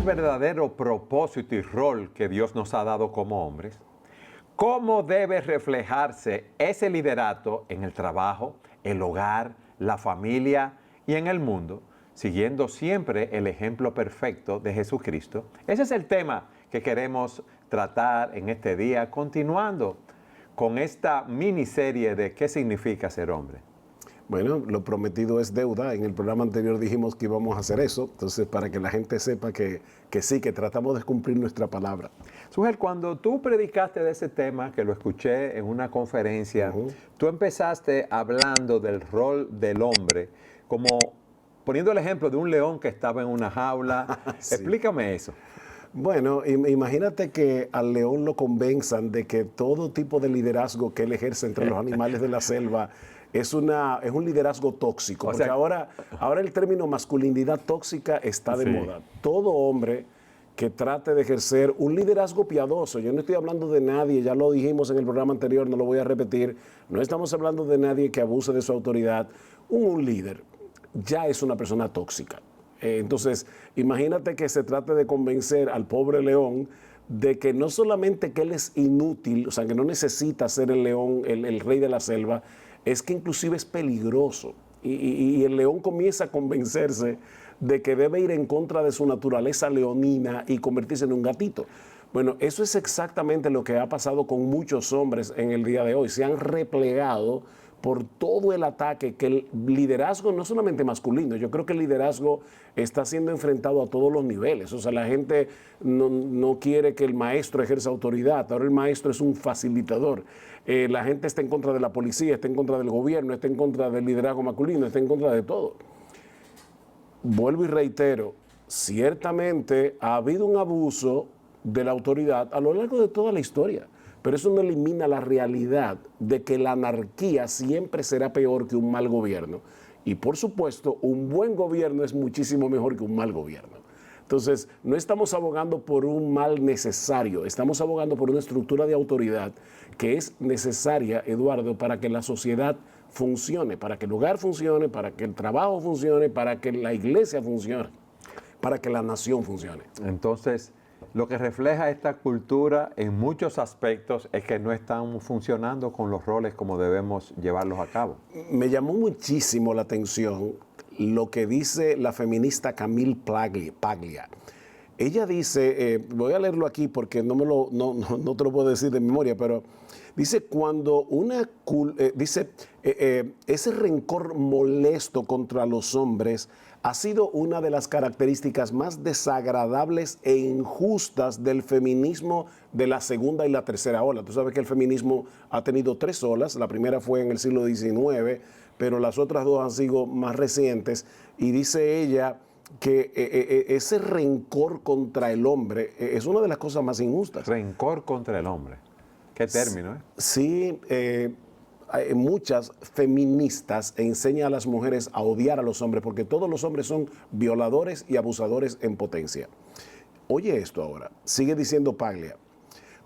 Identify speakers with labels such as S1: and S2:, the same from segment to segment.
S1: verdadero propósito y rol que Dios nos ha dado como hombres, ¿cómo debe reflejarse ese liderato en el trabajo, el hogar, la familia y en el mundo, siguiendo siempre el ejemplo perfecto de Jesucristo? Ese es el tema que queremos tratar en este día, continuando con esta miniserie de ¿qué significa ser hombre?
S2: Bueno, lo prometido es deuda. En el programa anterior dijimos que íbamos a hacer eso. Entonces, para que la gente sepa que sí, que tratamos de cumplir nuestra palabra.
S1: Sugel, cuando tú predicaste de ese tema, que lo escuché en una conferencia, tú empezaste hablando del rol del hombre, como poniendo el ejemplo de un león que estaba en una jaula.
S2: Sí.
S1: Explícame eso.
S2: Bueno, imagínate que al león lo convenzan de que todo tipo de liderazgo que él ejerce entre los animales de la selva es un liderazgo tóxico. Porque ahora el término masculinidad tóxica está de moda. Todo hombre que trate de ejercer un liderazgo piadoso, yo no estoy hablando de nadie, ya lo dijimos en el programa anterior, no lo voy a repetir, no estamos hablando de nadie que abuse de su autoridad. Un líder ya es una persona tóxica. Entonces, imagínate que se trate de convencer al pobre león de que no solamente que él es inútil, o sea, que no necesita ser el león, el rey de la selva, es que inclusive es peligroso. Y el león comienza a convencerse de que debe ir en contra de su naturaleza leonina y convertirse en un gatito. Bueno, eso es exactamente lo que ha pasado con muchos hombres en el día de hoy. Se han replegado por todo el ataque que el liderazgo, no solamente masculino, yo creo que el liderazgo está siendo enfrentado a todos los niveles. O sea, la gente no quiere que el maestro ejerza autoridad, ahora el maestro es un facilitador. La gente está en contra de la policía, está en contra del gobierno, está en contra del liderazgo masculino, está en contra de todo. Vuelvo y reitero, ciertamente ha habido un abuso de la autoridad a lo largo de toda la historia. Pero eso no elimina la realidad de que la anarquía siempre será peor que un mal gobierno. Y por supuesto, un buen gobierno es muchísimo mejor que un mal gobierno. Entonces, no estamos abogando por un mal necesario, estamos abogando por una estructura de autoridad que es necesaria, Eduardo, para que la sociedad funcione, para que el hogar funcione, para que el trabajo funcione, para que la iglesia funcione, para que la nación funcione.
S1: Entonces, lo que refleja esta cultura en muchos aspectos es que no están funcionando con los roles como debemos llevarlos a cabo.
S2: Me llamó muchísimo la atención lo que dice la feminista Camille Paglia. Ella dice, voy a leerlo aquí porque no te lo puedo decir de memoria, pero dice, ese rencor molesto contra los hombres ha sido una de las características más desagradables e injustas del feminismo de la segunda y la tercera ola. Tú sabes que el feminismo ha tenido 3 olas, la primera fue en el siglo XIX, pero las otras 2 han sido más recientes, y dice ella que ese rencor contra el hombre es una de las cosas más injustas.
S1: Rencor contra el hombre. ¿Qué término,
S2: Sí, muchas feministas enseñan a las mujeres a odiar a los hombres porque todos los hombres son violadores y abusadores en potencia. Oye esto ahora, sigue diciendo Paglia.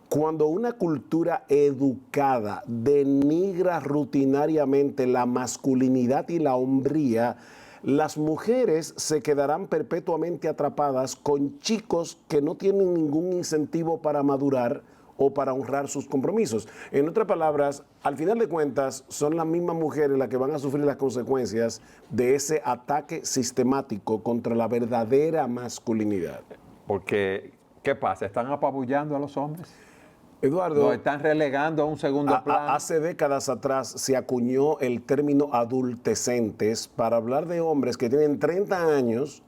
S2: Cuando una cultura educada denigra rutinariamente la masculinidad y la hombría, las mujeres se quedarán perpetuamente atrapadas con chicos que no tienen ningún incentivo para madurar o para honrar sus compromisos. En otras palabras, al final de cuentas, son las mismas mujeres las que van a sufrir las consecuencias de ese ataque sistemático contra la verdadera masculinidad.
S1: Porque, ¿qué pasa? ¿Están apabullando a los hombres?
S2: Eduardo,
S1: ¿Nos están relegando a un segundo plano?
S2: Hace décadas atrás se acuñó el término adultecentes para hablar de hombres que tienen 30 años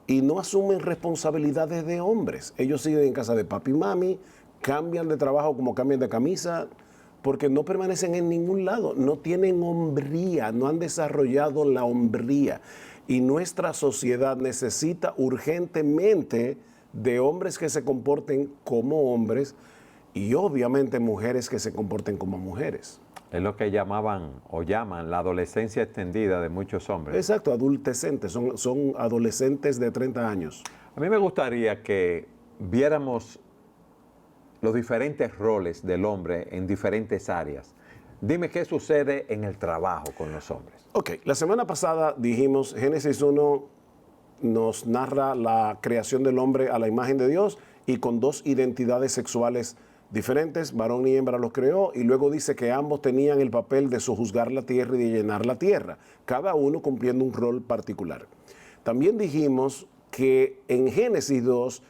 S2: y no asumen responsabilidades de hombres. Ellos siguen en casa de papi y mami, cambian de trabajo como cambian de camisa, porque no permanecen en ningún lado, no tienen hombría, no han desarrollado la hombría. Y nuestra sociedad necesita urgentemente de hombres que se comporten como hombres y obviamente mujeres que se comporten como mujeres.
S1: Es lo que llamaban o llaman la adolescencia extendida de muchos hombres.
S2: Exacto, adultecentes, son adolescentes de 30 años.
S1: A mí me gustaría que viéramos los diferentes roles del hombre en diferentes áreas. Dime qué sucede en el trabajo con los hombres.
S2: Ok, la semana pasada dijimos, Génesis 1 nos narra la creación del hombre a la imagen de Dios y con dos identidades sexuales diferentes, varón y hembra los creó, y luego dice que ambos tenían el papel de sojuzgar la tierra y de llenar la tierra, cada uno cumpliendo un rol particular. También dijimos que en Génesis 2,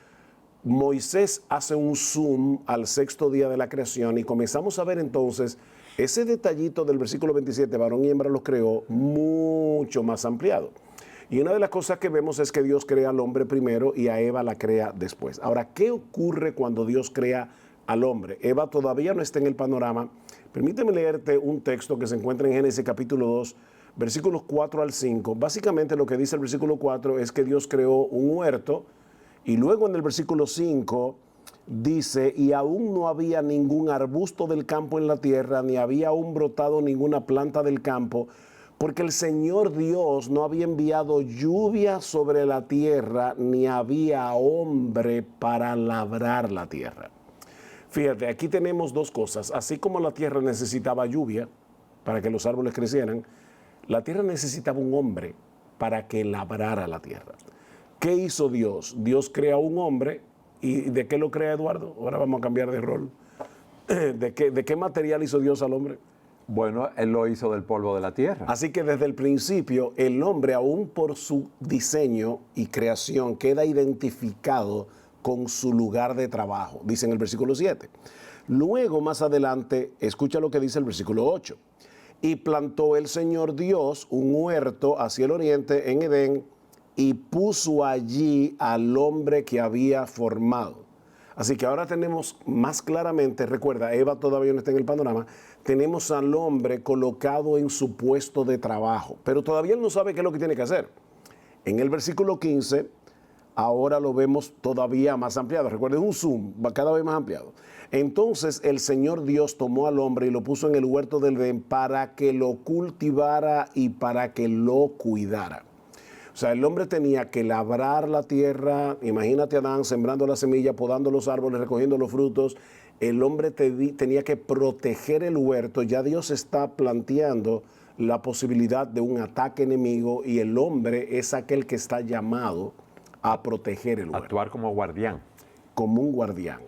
S2: Moisés hace un zoom al sexto día de la creación y comenzamos a ver entonces ese detallito del versículo 27, varón y hembra los creó, mucho más ampliado. Y una de las cosas que vemos es que Dios crea al hombre primero y a Eva la crea después. Ahora, ¿qué ocurre cuando Dios crea al hombre? Eva todavía no está en el panorama. Permíteme leerte un texto que se encuentra en Génesis capítulo 2, versículos 4 al 5. Básicamente lo que dice el versículo 4 es que Dios creó un huerto y luego en el versículo 5 dice, y aún no había ningún arbusto del campo en la tierra, ni había aún brotado ninguna planta del campo, porque el Señor Dios no había enviado lluvia sobre la tierra, ni había hombre para labrar la tierra. Fíjate, aquí tenemos dos cosas. Así como la tierra necesitaba lluvia para que los árboles crecieran, la tierra necesitaba un hombre para que labrara la tierra. ¿Qué hizo Dios? Dios crea un hombre. ¿Y de qué lo crea, Eduardo? Ahora vamos a cambiar de rol. ¿De qué material hizo Dios al hombre?
S1: Bueno, Él lo hizo del polvo de la tierra.
S2: Así que desde el principio, el hombre, aún por su diseño y creación, queda identificado con su lugar de trabajo, dice en el versículo 7. Luego, más adelante, escucha lo que dice el versículo 8. Y plantó el Señor Dios un huerto hacia el oriente en Edén y puso allí al hombre que había formado. Así que ahora tenemos más claramente, recuerda, Eva todavía no está en el panorama, tenemos al hombre colocado en su puesto de trabajo, pero todavía él no sabe qué es lo que tiene que hacer. En el versículo 15, ahora lo vemos todavía más ampliado. Recuerden, un zoom, va cada vez más ampliado. Entonces el Señor Dios tomó al hombre y lo puso en el huerto del Edén para que lo cultivara y para que lo cuidara. O sea, el hombre tenía que labrar la tierra. Imagínate a Adán sembrando la semilla, podando los árboles, recogiendo los frutos. El hombre tenía que proteger el huerto. Ya Dios está planteando la posibilidad de un ataque enemigo y el hombre es aquel que está llamado a proteger el huerto.
S1: Actuar como guardián.
S2: Como un guardián.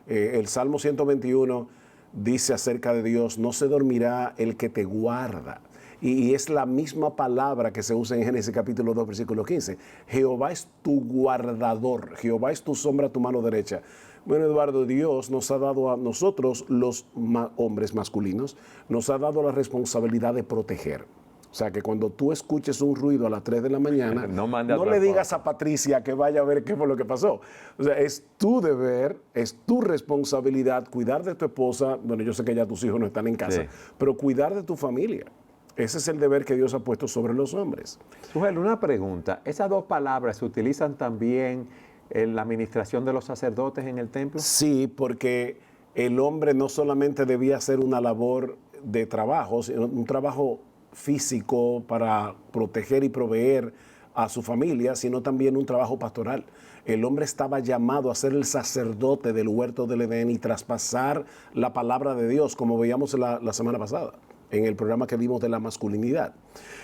S2: El Salmo 121 dice acerca de Dios, no se dormirá el que te guarda. Y es la misma palabra que se usa en Génesis capítulo 2, versículo 15. Jehová es tu guardador, Jehová es tu sombra, tu mano derecha. Bueno, Eduardo, Dios nos ha dado a nosotros, los hombres masculinos, nos ha dado la responsabilidad de proteger. O sea, que cuando tú escuches un ruido a las 3 de la mañana, no le digas a Patricia que vaya a ver qué fue lo que pasó. O sea, es tu deber, es tu responsabilidad cuidar de tu esposa. Bueno, yo sé que ya tus hijos no están en casa, sí, pero cuidar de tu familia. Ese es el deber que Dios ha puesto sobre los hombres.
S1: Sujel, una pregunta. ¿Esas dos palabras se utilizan también en la administración de los sacerdotes en el templo?
S2: Sí, porque el hombre no solamente debía hacer una labor de trabajo, sino un trabajo físico para proteger y proveer a su familia, sino también un trabajo pastoral. El hombre estaba llamado a ser el sacerdote del huerto del Edén y traspasar la palabra de Dios, como veíamos la semana pasada en el programa que dimos de la masculinidad.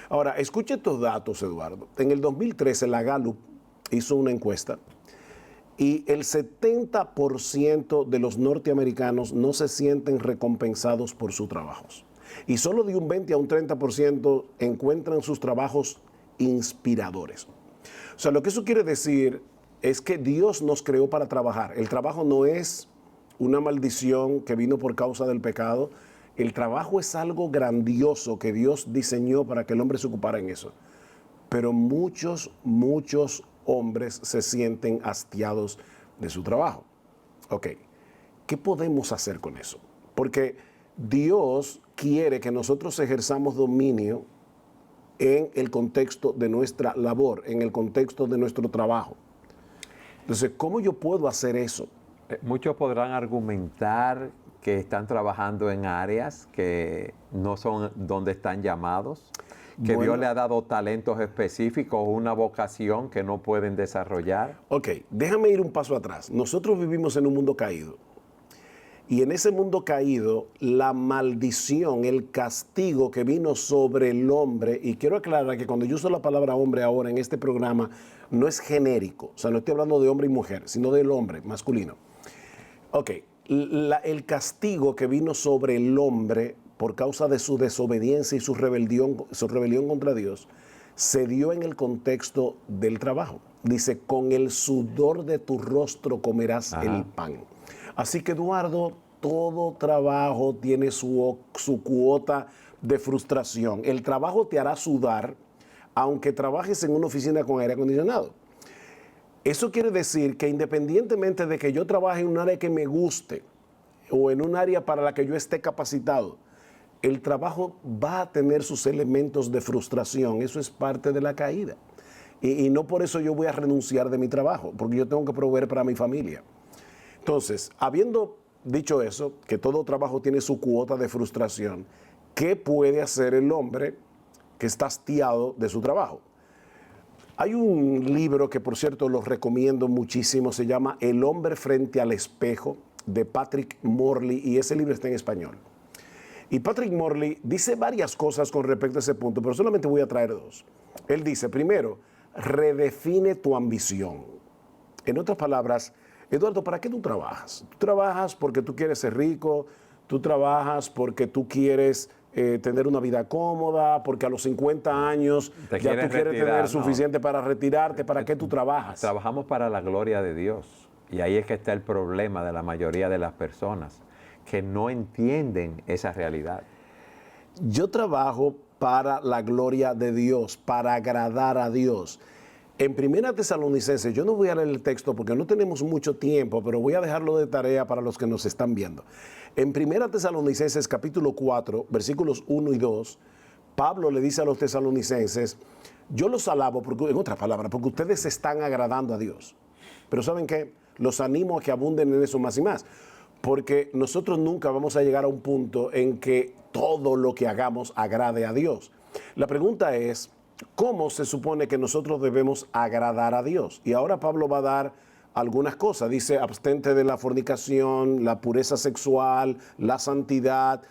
S2: Ahora, escuche estos datos, Eduardo. En el 2013, la Gallup hizo una encuesta y el 70% de los norteamericanos no se sienten recompensados por sus trabajos. Y solo de un 20 a un 30% encuentran sus trabajos inspiradores. O sea, lo que eso quiere decir es que Dios nos creó para trabajar. El trabajo no es una maldición que vino por causa del pecado. El trabajo es algo grandioso que Dios diseñó para que el hombre se ocupara en eso. Pero muchos hombres se sienten hastiados de su trabajo. Ok, ¿qué podemos hacer con eso? Porque Dios quiere que nosotros ejerzamos dominio en el contexto de nuestra labor, en el contexto de nuestro trabajo. Entonces, ¿cómo yo puedo hacer eso?
S1: Muchos podrán argumentar que están trabajando en áreas que no son donde están llamados, que bueno, Dios le ha dado talentos específicos, una vocación que no pueden desarrollar.
S2: Ok, déjame ir un paso atrás. Nosotros vivimos en un mundo caído Y en ese mundo caído, la maldición, el castigo que vino sobre el hombre, y quiero aclarar que cuando yo uso la palabra hombre ahora en este programa, no es genérico, o sea, no estoy hablando de hombre y mujer, sino del hombre masculino. Ok, el castigo que vino sobre el hombre por causa de su desobediencia y su rebelión contra Dios, se dio en el contexto del trabajo. Dice, con el sudor de tu rostro comerás el pan. Así que, Eduardo, todo trabajo tiene su cuota de frustración. El trabajo te hará sudar, aunque trabajes en una oficina con aire acondicionado. Eso quiere decir que independientemente de que yo trabaje en un área que me guste o en un área para la que yo esté capacitado, el trabajo va a tener sus elementos de frustración. Eso es parte de la caída. Y no por eso yo voy a renunciar de mi trabajo, porque yo tengo que proveer para mi familia. Entonces, habiendo dicho eso, que todo trabajo tiene su cuota de frustración, ¿qué puede hacer el hombre que está hastiado de su trabajo? Hay un libro que, por cierto, lo recomiendo muchísimo, se llama El hombre frente al espejo, de Patrick Morley, y ese libro está en español. Y Patrick Morley dice varias cosas con respecto a ese punto, pero solamente voy a traer dos. Él dice, primero, redefine tu ambición. En otras palabras, Eduardo, ¿para qué tú trabajas? ¿Tú trabajas porque tú quieres ser rico? ¿Tú trabajas porque tú quieres tener una vida cómoda? ¿Porque a los 50 años ya tú quieres tener suficiente para retirarte? ¿Para qué tú trabajas?
S1: Trabajamos para la gloria de Dios. Y ahí es que está el problema de la mayoría de las personas, que no entienden esa realidad.
S2: Yo trabajo para la gloria de Dios, para agradar a Dios. En 1 Tesalonicenses, yo no voy a leer el texto porque no tenemos mucho tiempo, pero voy a dejarlo de tarea para los que nos están viendo. En 1 Tesalonicenses capítulo 4, versículos 1 y 2, Pablo le dice a los tesalonicenses, yo los alabo, porque, en otras palabras, porque ustedes se están agradando a Dios. Pero ¿saben qué? Los animo a que abunden en eso más y más. Porque nosotros nunca vamos a llegar a un punto en que todo lo que hagamos agrade a Dios. La pregunta es, ¿cómo se supone que nosotros debemos agradar a Dios? Y ahora Pablo va a dar algunas cosas. Dice, abstente de la fornicación, la pureza sexual, la santidad.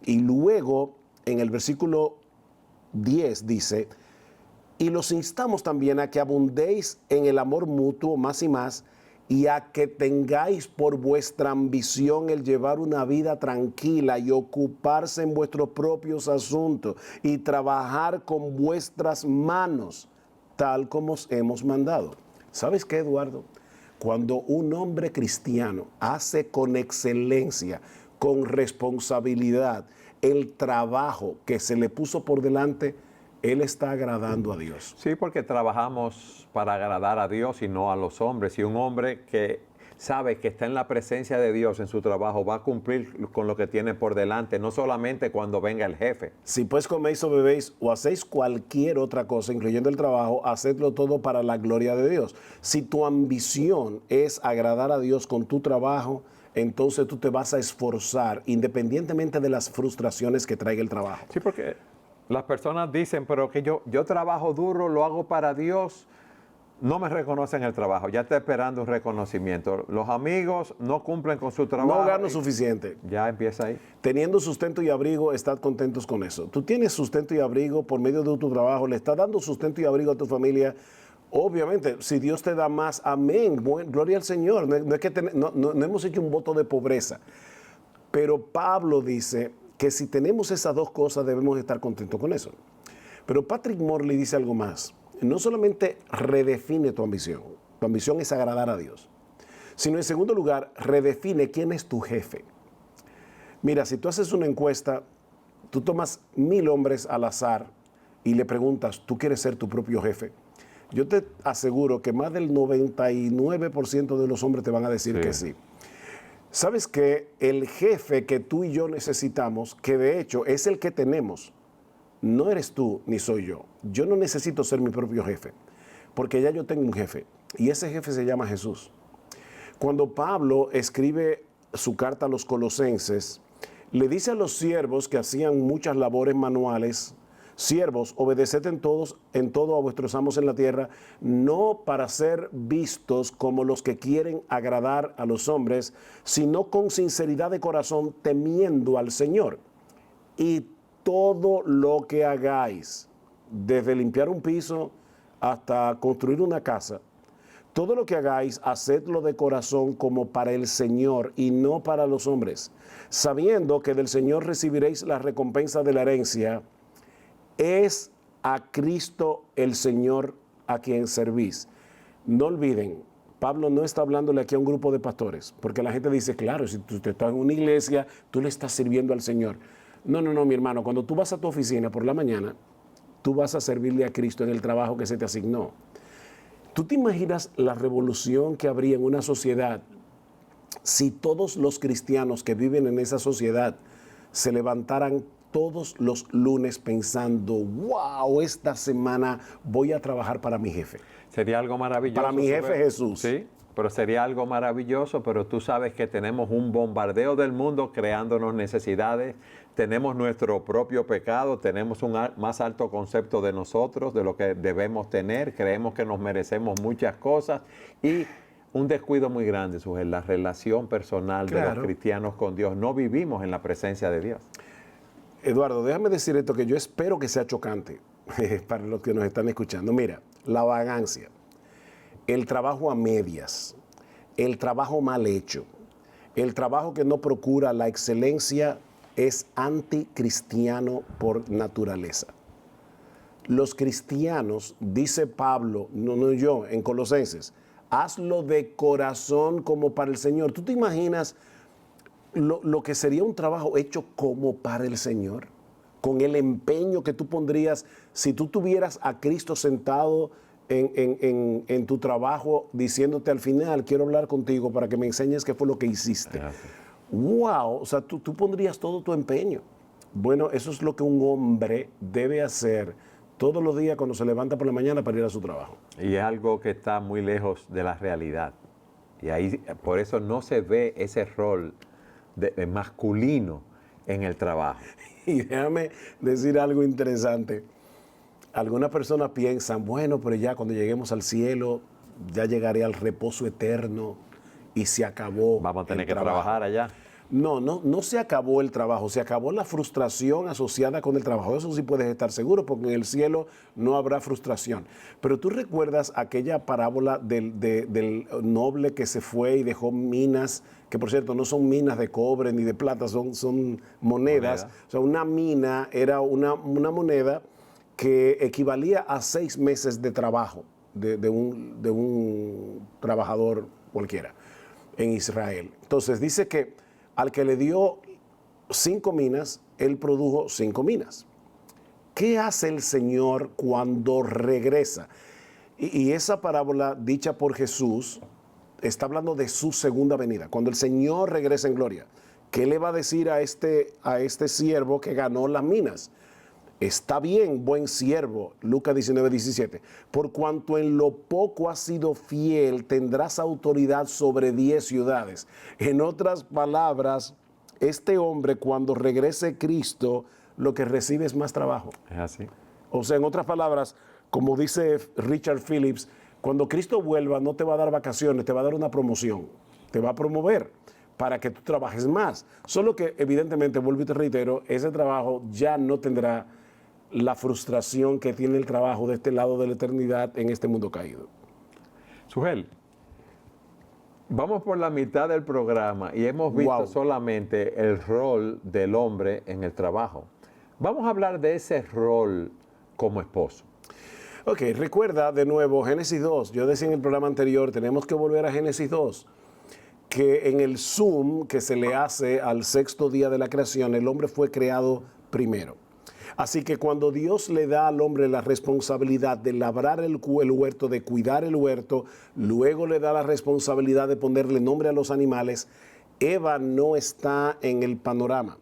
S2: Y luego, en el versículo 10 dice, y los instamos también a que abundéis en el amor mutuo más y más, y a que tengáis por vuestra ambición el llevar una vida tranquila y ocuparse en vuestros propios asuntos y trabajar con vuestras manos, tal como os hemos mandado. ¿Sabes qué, Eduardo? Cuando un hombre cristiano hace con excelencia, con responsabilidad, el trabajo que se le puso por delante, él está agradando a Dios.
S1: Sí, porque trabajamos para agradar a Dios y no a los hombres. Y un hombre que sabe que está en la presencia de Dios en su trabajo va a cumplir con lo que tiene por delante, no solamente cuando venga el jefe.
S2: Si pues coméis o bebéis o hacéis cualquier otra cosa, incluyendo el trabajo, hacedlo todo para la gloria de Dios. Si tu ambición es agradar a Dios con tu trabajo, entonces tú te vas a esforzar independientemente de las frustraciones que traiga el trabajo.
S1: Sí, porque las personas dicen, pero que yo trabajo duro, lo hago para Dios, no me reconocen el trabajo, ya está esperando un reconocimiento. Los amigos no cumplen con su trabajo.
S2: No gano suficiente.
S1: Ya empieza ahí.
S2: Teniendo sustento y abrigo, estad contentos con eso. Tú tienes sustento y abrigo por medio de tu trabajo, le estás dando sustento y abrigo a tu familia. Obviamente, si Dios te da más, amén, gloria al Señor. No es que no hemos hecho un voto de pobreza. Pero Pablo dice que si tenemos esas dos cosas debemos estar contentos con eso. Pero Patrick Morley dice algo más. No solamente redefine tu ambición es agradar a Dios, sino en segundo lugar, redefine quién es tu jefe. Mira, si tú haces una encuesta, tú tomas 1000 hombres al azar y le preguntas, ¿tú quieres ser tu propio jefe? Yo te aseguro que más del 99% de los hombres te van a decir que sí. ¿Sabes qué? El jefe que tú y yo necesitamos, que de hecho es el que tenemos, no eres tú ni soy yo. Yo no necesito ser mi propio jefe, porque ya yo tengo un jefe, y ese jefe se llama Jesús. Cuando Pablo escribe su carta a los colosenses, le dice a los siervos que hacían muchas labores manuales, Siervos, obedeced en todo a vuestros amos en la tierra, no para ser vistos como los que quieren agradar a los hombres, sino con sinceridad de corazón, temiendo al Señor. Y todo lo que hagáis, desde limpiar un piso hasta construir una casa, todo lo que hagáis, hacedlo de corazón como para el Señor y no para los hombres, sabiendo que del Señor recibiréis la recompensa de la herencia. Es a Cristo el Señor a quien servís. No olviden, Pablo no está hablándole aquí a un grupo de pastores, porque la gente dice, claro, si tú estás en una iglesia, tú le estás sirviendo al Señor. No, mi hermano, cuando tú vas a tu oficina por la mañana, tú vas a servirle a Cristo en el trabajo que se te asignó. ¿Tú te imaginas la revolución que habría en una sociedad si todos los cristianos que viven en esa sociedad se levantaran todos los lunes pensando, wow, esta semana voy a trabajar para mi jefe?
S1: Sería algo maravilloso.
S2: Para mi jefe Jesús.
S1: Sí, pero sería algo maravilloso, pero tú sabes que tenemos un bombardeo del mundo creándonos necesidades, tenemos nuestro propio pecado, tenemos un más alto concepto de nosotros, de lo que debemos tener, creemos que nos merecemos muchas cosas y un descuido muy grande sobre la relación personal de los cristianos con Dios. No vivimos en la presencia de Dios.
S2: Eduardo, déjame decir esto que yo espero que sea chocante para los que nos están escuchando. Mira, la vagancia, el trabajo a medias, el trabajo mal hecho, el trabajo que no procura la excelencia es anticristiano por naturaleza. Los cristianos, dice Pablo, no yo, en Colosenses, hazlo de corazón como para el Señor. ¿Tú te imaginas lo que sería un trabajo hecho como para el Señor? Con el empeño que tú pondrías si tú tuvieras a Cristo sentado en tu trabajo diciéndote al final, quiero hablar contigo para que me enseñes qué fue lo que hiciste. ¡Wow! O sea, tú pondrías todo tu empeño. Bueno, eso es lo que un hombre debe hacer todos los días cuando se levanta por la mañana para ir a su trabajo.
S1: Y es algo que está muy lejos de la realidad. Y ahí, por eso no se ve ese rol masculino en el trabajo.
S2: Y déjame decir algo interesante. Algunas personas piensan, bueno, pero ya cuando lleguemos al cielo, ya llegaré al reposo eterno y se acabó.
S1: Vamos a tener que trabajar allá.
S2: No se acabó el trabajo, se acabó la frustración asociada con el trabajo. Eso sí puedes estar seguro, porque en el cielo no habrá frustración. Pero tú recuerdas aquella parábola del noble que se fue y dejó minas, que por cierto no son minas de cobre ni de plata, son monedas. O sea, una mina era una moneda que equivalía a 6 meses de trabajo de un trabajador cualquiera en Israel. Entonces dice que al que le dio 5 minas, él produjo 5 minas. ¿Qué hace el Señor cuando regresa? Y esa parábola dicha por Jesús está hablando de su segunda venida. Cuando el Señor regresa en gloria, ¿qué le va a decir a este siervo que ganó las minas? Está bien, buen siervo, Lucas 19:17, por cuanto en lo poco has sido fiel, tendrás autoridad sobre 10 ciudades. En otras palabras, este hombre cuando regrese Cristo, lo que recibe es más trabajo.
S1: Es así.
S2: O sea, en otras palabras, como dice Richard Phillips, cuando Cristo vuelva no te va a dar vacaciones, te va a dar una promoción, te va a promover para que tú trabajes más. Solo que evidentemente, vuelvo y te reitero, ese trabajo ya no tendrá la frustración que tiene el trabajo de este lado de la eternidad en este mundo caído.
S1: Sugel, vamos por la mitad del programa y hemos visto solamente el rol del hombre en el trabajo. Vamos a hablar de ese rol como esposo.
S2: Ok, recuerda de nuevo Génesis 2. Yo decía en el programa anterior, tenemos que volver a Génesis 2, que en el zoom que se le hace al 6º día de la creación, el hombre fue creado primero. Así que cuando Dios le da al hombre la responsabilidad de labrar el huerto, de cuidar el huerto, luego le da la responsabilidad de ponerle nombre a los animales, Eva no está en el panorama.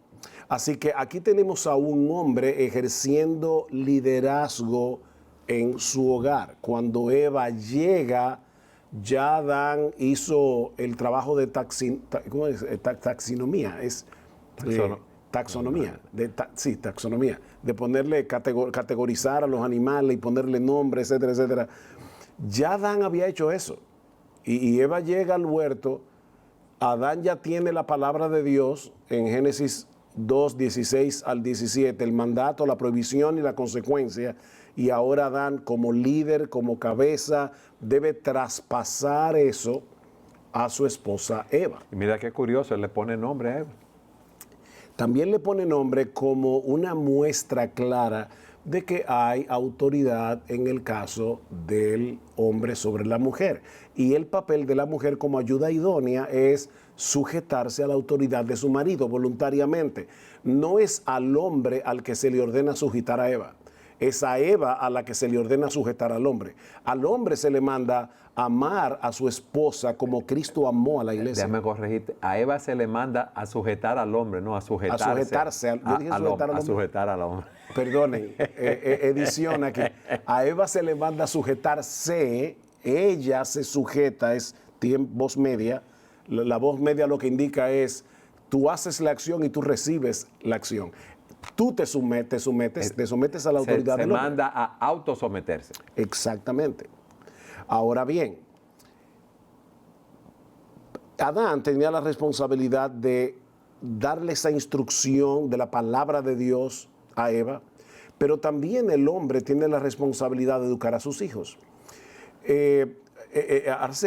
S2: Así que aquí tenemos a un hombre ejerciendo liderazgo en su hogar. Cuando Eva llega, ya Adán hizo el trabajo de taxonomía. taxonomía, sí, taxonomía, de ponerle, categorizar a los animales y ponerle nombres, etcétera, etcétera. Ya Adán había hecho eso. Y Eva llega al huerto, Adán ya tiene la palabra de Dios en Génesis 2, 16 al 17, el mandato, la prohibición y la consecuencia. Y ahora Adán, como líder, como cabeza, debe traspasar eso a su esposa Eva.
S1: Y mira qué curioso, él le pone nombre a Eva.
S2: También le pone nombre como una muestra clara de que hay autoridad en el caso del hombre sobre la mujer. Y el papel de la mujer como ayuda idónea es sujetarse a la autoridad de su marido voluntariamente. No es al hombre al que se le ordena sujetar a Eva. Es a Eva a la que se le ordena sujetar al hombre. Al hombre se le manda amar a su esposa como Cristo amó a la iglesia.
S1: Déjame corregirte. A Eva se le manda a sujetar al hombre, no a sujetarse.
S2: A sujetarse. Yo dije
S1: al hombre. A sujetar al hombre.
S2: Perdonen, edición aquí. A Eva se le manda a sujetarse, ella se sujeta, es voz media. La voz media lo que indica es, tú haces la acción y tú recibes la acción. Tú te sometes a la autoridad del hombre.
S1: Se manda a autosometerse.
S2: Exactamente. Ahora bien, Adán tenía la responsabilidad de darle esa instrucción de la palabra de Dios a Eva, pero también el hombre tiene la responsabilidad de educar a sus hijos.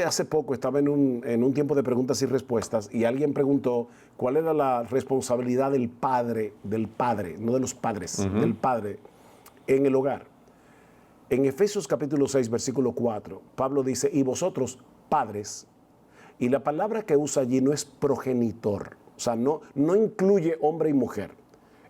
S2: Hace poco estaba en un tiempo de preguntas y respuestas y alguien preguntó cuál era la responsabilidad del padre, no de los padres, del padre en el hogar. En Efesios capítulo 6, versículo 4, Pablo dice, y vosotros, padres, y la palabra que usa allí no es progenitor, o sea, no incluye hombre y mujer.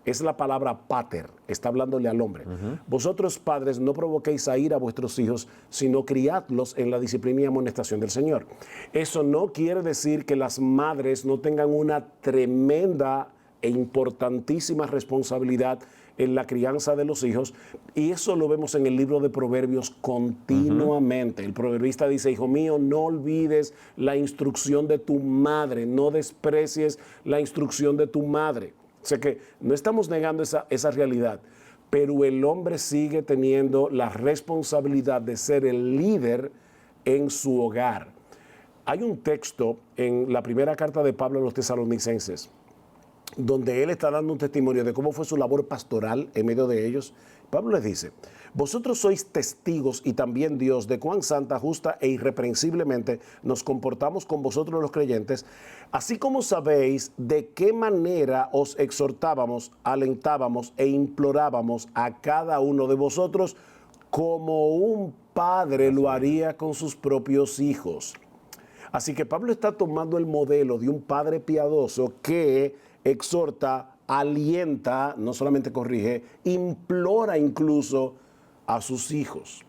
S2: Es la palabra pater, está hablándole al hombre. Vosotros, padres, no provoquéis a ira a vuestros hijos, sino criadlos en la disciplina y amonestación del Señor. Eso no quiere decir que las madres no tengan una tremenda e importantísima responsabilidad en la crianza de los hijos, y eso lo vemos en el libro de Proverbios continuamente. El proverbista dice, hijo mío, no olvides la instrucción de tu madre, no desprecies la instrucción de tu madre. O sea que no estamos negando esa realidad, pero el hombre sigue teniendo la responsabilidad de ser el líder en su hogar. Hay un texto en la primera carta de Pablo a los Tesalonicenses, donde él está dando un testimonio de cómo fue su labor pastoral en medio de ellos. Pablo les dice, vosotros sois testigos y también Dios de cuán santa, justa e irreprensiblemente nos comportamos con vosotros los creyentes, así como sabéis de qué manera os exhortábamos, alentábamos e implorábamos a cada uno de vosotros como un padre lo haría con sus propios hijos. Así que Pablo está tomando el modelo de un padre piadoso que exhorta, alienta, no solamente corrige, implora incluso a sus hijos.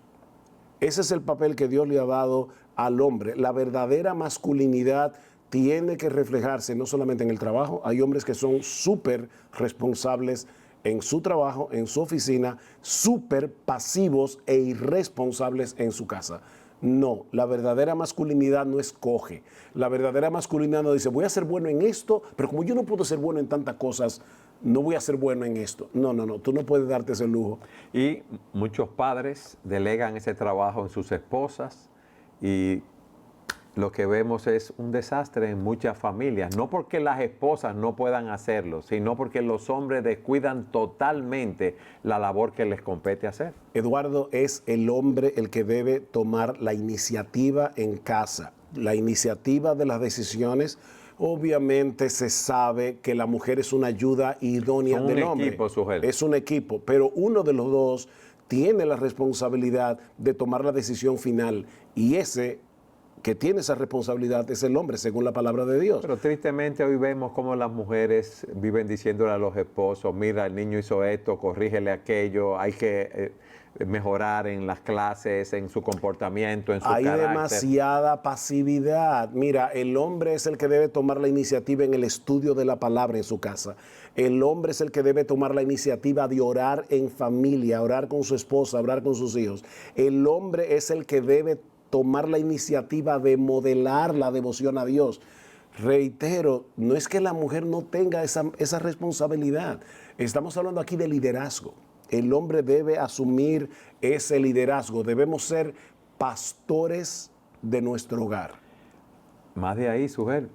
S2: Ese es el papel que Dios le ha dado al hombre. La verdadera masculinidad tiene que reflejarse no solamente en el trabajo. Hay hombres que son súper responsables en su trabajo, en su oficina, súper pasivos e irresponsables en su casa. No, la verdadera masculinidad no escoge. La verdadera masculinidad no dice, voy a ser bueno en esto, pero como yo no puedo ser bueno en tantas cosas, no voy a ser bueno en esto. No, tú no puedes darte ese lujo.
S1: Y muchos padres delegan ese trabajo en sus esposas y lo que vemos es un desastre en muchas familias. No porque las esposas no puedan hacerlo, sino porque los hombres descuidan totalmente la labor que les compete hacer.
S2: Eduardo, es el hombre el que debe tomar la iniciativa en casa, la iniciativa de las decisiones. Obviamente se sabe que la mujer es una ayuda idónea del hombre. Es un equipo, pero uno de los dos tiene la responsabilidad de tomar la decisión final y ese que tiene esa responsabilidad es el hombre, según la palabra de Dios.
S1: Pero tristemente hoy vemos cómo las mujeres viven diciéndole a los esposos, mira, el niño hizo esto, corrígele aquello, hay que mejorar en las clases, en su comportamiento, en su carácter.
S2: Hay demasiada pasividad. Mira, el hombre es el que debe tomar la iniciativa en el estudio de la palabra en su casa. El hombre es el que debe tomar la iniciativa de orar en familia, orar con su esposa, orar con sus hijos. El hombre es el que debe tomar la iniciativa de modelar la devoción a Dios. reitero, no es que la mujer no tenga esa responsabilidad. Estamos hablando aquí de liderazgo. El hombre debe asumir ese liderazgo. Debemos ser pastores de nuestro hogar.
S1: Más de ahí, Sujel.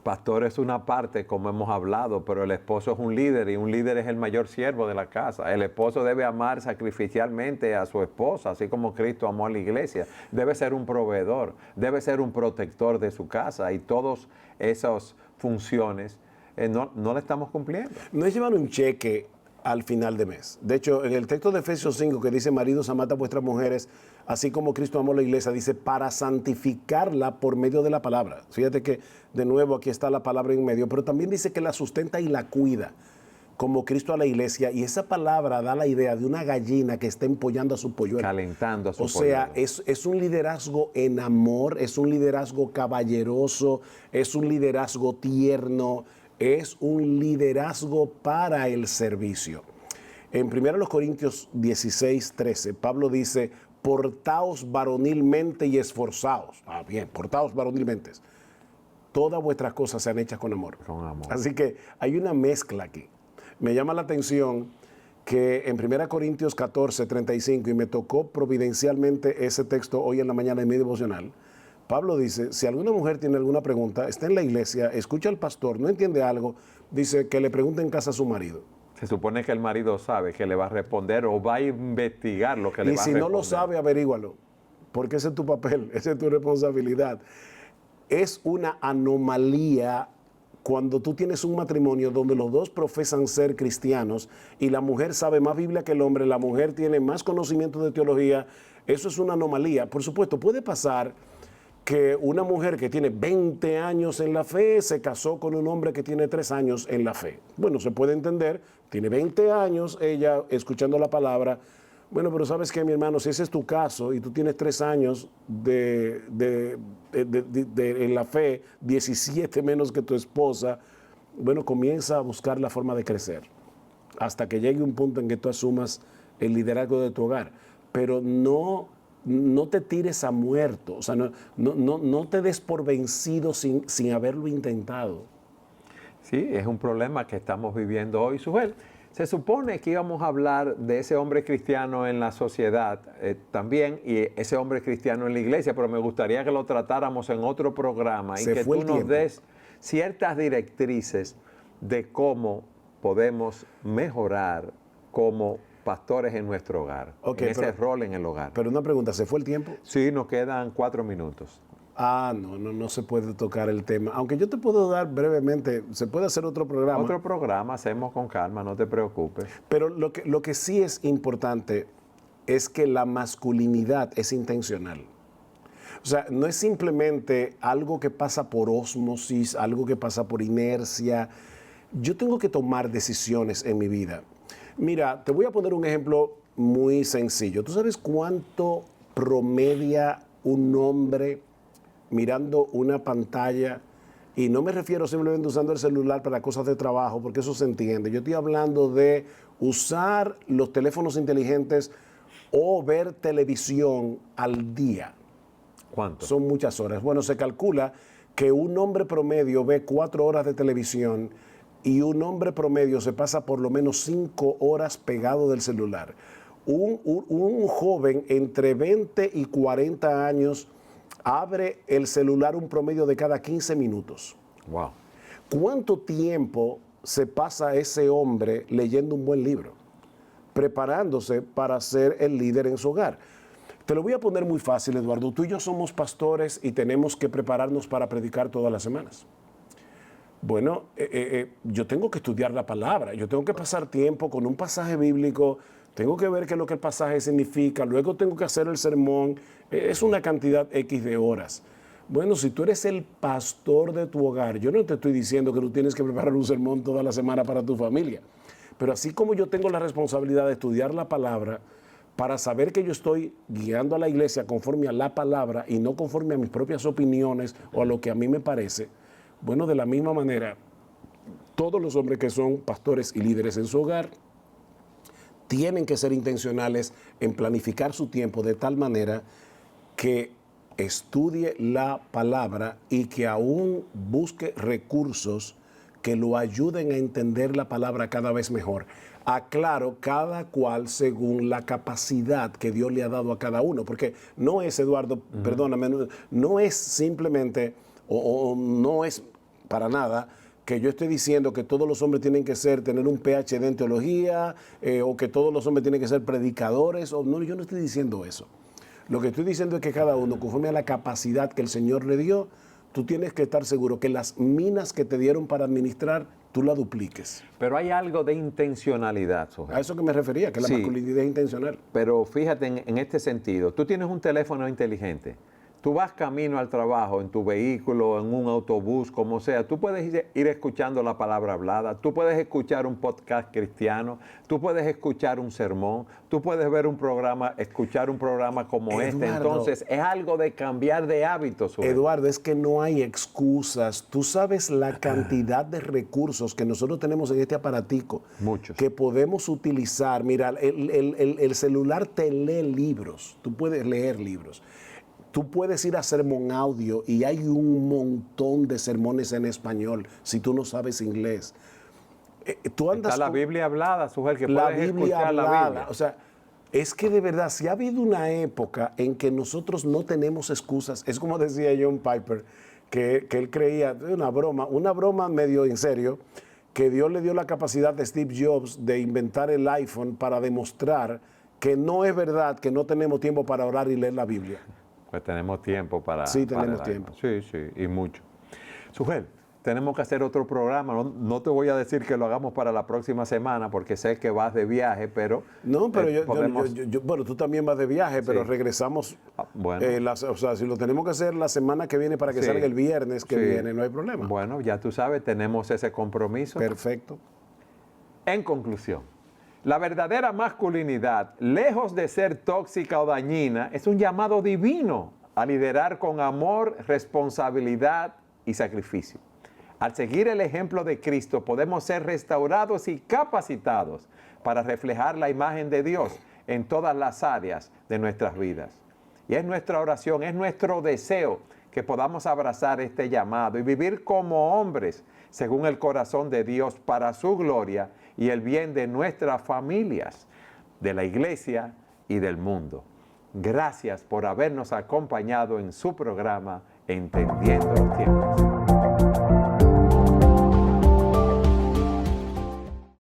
S1: Pastor es una parte, como hemos hablado, pero el esposo es un líder y un líder es el mayor siervo de la casa. El esposo debe amar sacrificialmente a su esposa, así como Cristo amó a la iglesia. Debe ser un proveedor, debe ser un protector de su casa y todas esas funciones no la estamos cumpliendo.
S2: No es llevar un cheque al final de mes. De hecho, en el texto de Efesios 5 que dice, maridos, amad a vuestras mujeres, así como Cristo amó a la iglesia, dice, para santificarla por medio de la palabra. Fíjate que, de nuevo, aquí está la palabra en medio, pero también dice que la sustenta y la cuida, como Cristo a la iglesia, y esa palabra da la idea de una gallina que está empollando a su polluelo.
S1: Calentando a su polluelo.
S2: O sea, es un liderazgo en amor, es un liderazgo caballeroso, es un liderazgo tierno, es un liderazgo para el servicio. En 1 Corintios 16, 13, Pablo dice, portaos varonilmente y esforzaos. Bien, portaos varonilmente. Todas vuestras cosas sean hechas con amor.
S1: Con amor.
S2: Así que hay una mezcla aquí. Me llama la atención que en 1 Corintios 14, 35, y me tocó providencialmente ese texto hoy en la mañana en mi devocional, Pablo dice, si alguna mujer tiene alguna pregunta, está en la iglesia, escucha al pastor, no entiende algo, dice que le pregunte en casa a su marido.
S1: Se supone que el marido sabe que le va a responder o va a investigar lo que le va a responder.
S2: Y si no lo sabe, averígualo, porque ese es tu papel, esa es tu responsabilidad. Es una anomalía cuando tú tienes un matrimonio donde los dos profesan ser cristianos y la mujer sabe más Biblia que el hombre, la mujer tiene más conocimiento de teología. Eso es una anomalía. Por supuesto, puede pasar que una mujer que tiene 20 años en la fe se casó con un hombre que tiene 3 años en la fe. Bueno, se puede entender, tiene 20 años ella escuchando la palabra. Bueno, pero ¿sabes qué, mi hermano? Si ese es tu caso y tú tienes 3 años en la fe, 17 menos que tu esposa, bueno, comienza a buscar la forma de crecer hasta que llegue un punto en que tú asumas el liderazgo de tu hogar. Pero no te tires a muerto, o sea, no te des por vencido sin haberlo intentado.
S1: Sí, es un problema que estamos viviendo hoy, Sujel. Se supone que íbamos a hablar de ese hombre cristiano en la sociedad también y ese hombre cristiano en la iglesia, pero me gustaría que lo tratáramos en otro programa y que tú nos des ciertas directrices de cómo podemos mejorar como pastores en nuestro hogar, en ese rol en el hogar.
S2: Pero una pregunta, ¿se fue el tiempo?
S1: Sí, nos quedan 4 minutos.
S2: No se puede tocar el tema. Aunque yo te puedo dar brevemente, se puede hacer otro programa.
S1: Otro programa, hacemos con calma, no te preocupes.
S2: Pero lo que sí es importante es que la masculinidad es intencional. O sea, no es simplemente algo que pasa por ósmosis, algo que pasa por inercia. Yo tengo que tomar decisiones en mi vida. Mira, te voy a poner un ejemplo muy sencillo. ¿Tú sabes cuánto promedia un hombre mirando una pantalla? Y no me refiero simplemente usando el celular para cosas de trabajo, porque eso se entiende. Yo estoy hablando de usar los teléfonos inteligentes o ver televisión al día.
S1: ¿Cuánto?
S2: Son muchas horas. Bueno, se calcula que un hombre promedio ve 4 horas de televisión y un hombre promedio se pasa por lo menos 5 horas pegado del celular. Un joven entre 20 y 40 años abre el celular un promedio de cada 15 minutos.
S1: Wow.
S2: ¿Cuánto tiempo se pasa ese hombre leyendo un buen libro? Preparándose para ser el líder en su hogar. Te lo voy a poner muy fácil, Eduardo. Tú y yo somos pastores y tenemos que prepararnos para predicar todas las semanas. Bueno, yo tengo que estudiar la palabra, yo tengo que pasar tiempo con un pasaje bíblico, tengo que ver qué es lo que el pasaje significa, luego tengo que hacer el sermón, es una cantidad X de horas. Bueno, si tú eres el pastor de tu hogar, yo no te estoy diciendo que tú tienes que preparar un sermón toda la semana para tu familia, pero así como yo tengo la responsabilidad de estudiar la palabra, para saber que yo estoy guiando a la iglesia conforme a la palabra y no conforme a mis propias opiniones o a lo que a mí me parece, bueno, de la misma manera, todos los hombres que son pastores y líderes en su hogar tienen que ser intencionales en planificar su tiempo de tal manera que estudie la palabra y que aún busque recursos que lo ayuden a entender la palabra cada vez mejor. Aclaro, cada cual según la capacidad que Dios le ha dado a cada uno, porque no es, Eduardo, perdóname, no es simplemente, o no es para nada, que yo estoy diciendo que todos los hombres tienen que tener un PhD en teología, o que todos los hombres tienen que ser predicadores, o no, yo no estoy diciendo eso. Lo que estoy diciendo es que cada uno, conforme a la capacidad que el Señor le dio, tú tienes que estar seguro que las minas que te dieron para administrar, tú la dupliques.
S1: Pero hay algo de intencionalidad, Sujel.
S2: A eso que me refería, que la masculinidad es intencional.
S1: Pero fíjate en este sentido, tú tienes un teléfono inteligente, tú vas camino al trabajo en tu vehículo, en un autobús, como sea, tú puedes ir escuchando la palabra hablada, tú puedes escuchar un podcast cristiano, tú puedes escuchar un sermón, tú puedes ver un programa, escuchar un programa como este. Entonces, es algo de cambiar de hábitos. Sujel.
S2: Eduardo, es que no hay excusas. Tú sabes la cantidad de recursos que nosotros tenemos en este aparatico.
S1: Muchos.
S2: Que podemos utilizar. Mira, el celular te lee libros. Tú puedes leer libros. Tú puedes ir a Sermón Audio y hay un montón de sermones en español si tú no sabes inglés. Tú andas
S1: Está la Biblia hablada, Sujel, que
S2: la
S1: puedes
S2: Biblia
S1: escuchar
S2: hablada.
S1: la Biblia.
S2: O sea, es que de verdad, si ha habido una época en que nosotros no tenemos excusas, es como decía John Piper, que él creía, una broma medio en serio, que Dios le dio la capacidad de Steve Jobs de inventar el iPhone para demostrar que no es verdad que no tenemos tiempo para orar y leer la Biblia.
S1: Pues tenemos tiempo para...
S2: Sí, tenemos
S1: para el
S2: tiempo.
S1: Sí, y mucho. Sujel, tenemos que hacer otro programa. No te voy a decir que lo hagamos para la próxima semana porque sé que vas de viaje, pero...
S2: No, pero
S1: podemos...
S2: bueno, tú también vas de viaje, pero
S1: Sí.
S2: regresamos.
S1: Bueno.
S2: O sea, si lo tenemos que hacer la semana que viene para que
S1: Sí.
S2: salga el viernes que
S1: Sí.
S2: viene, no hay problema.
S1: Bueno, ya tú sabes, tenemos ese compromiso.
S2: Perfecto.
S1: En conclusión, la verdadera masculinidad, lejos de ser tóxica o dañina, es un llamado divino a liderar con amor, responsabilidad y sacrificio. Al seguir el ejemplo de Cristo, podemos ser restaurados y capacitados para reflejar la imagen de Dios en todas las áreas de nuestras vidas. Y es nuestra oración, es nuestro deseo que podamos abrazar este llamado y vivir como hombres según el corazón de Dios para su gloria y el bien de nuestras familias, de la iglesia y del mundo. Gracias por habernos acompañado en su programa Entendiendo los Tiempos.